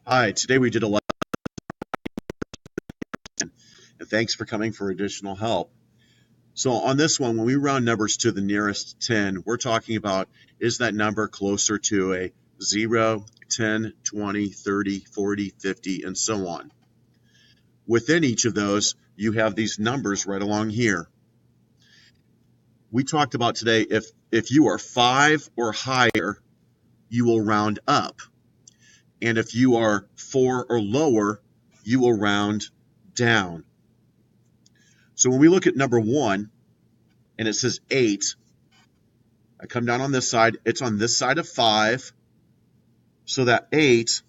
Hi, today we did a lesson, and thanks for coming for additional help. So on this one, when we round numbers to the nearest 10, we're talking about is that number closer to a 0, 10, 20, 30, 40, 50, and so on. Within each of those, you have these numbers right along here. We talked about today if you are 5 or higher, you will round up. And if you are 4 or lower, you will round down. So when we look at number 1, and it says 8, I come down on this side. It's on this side of 5. So that 8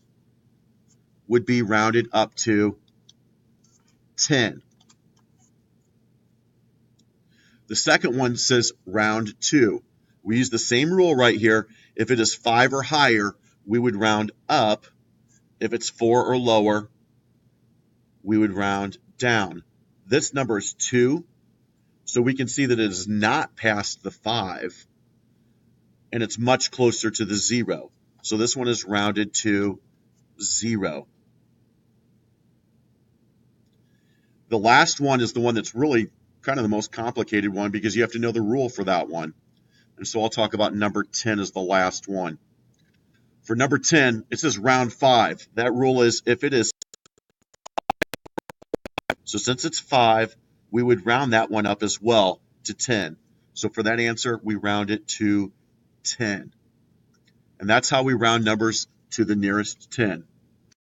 would be rounded up to 10. The second one says round 2. We use the same rule right here. If it is 5 or higher, we would round up. If it's 4 or lower, we would round down. This number is 2, so we can see that it is not past the 5, and it's much closer to the 0. So this one is rounded to 0. The last one is the one that's really kind of the most complicated one because you have to know the rule for that one. And so I'll talk about number 10 as the last one. For number 10, it says round 5. That rule is if it is, so since it's 5, we would round that one up as well to 10. So for that answer, we round it to 10. And that's how we round numbers to the nearest 10.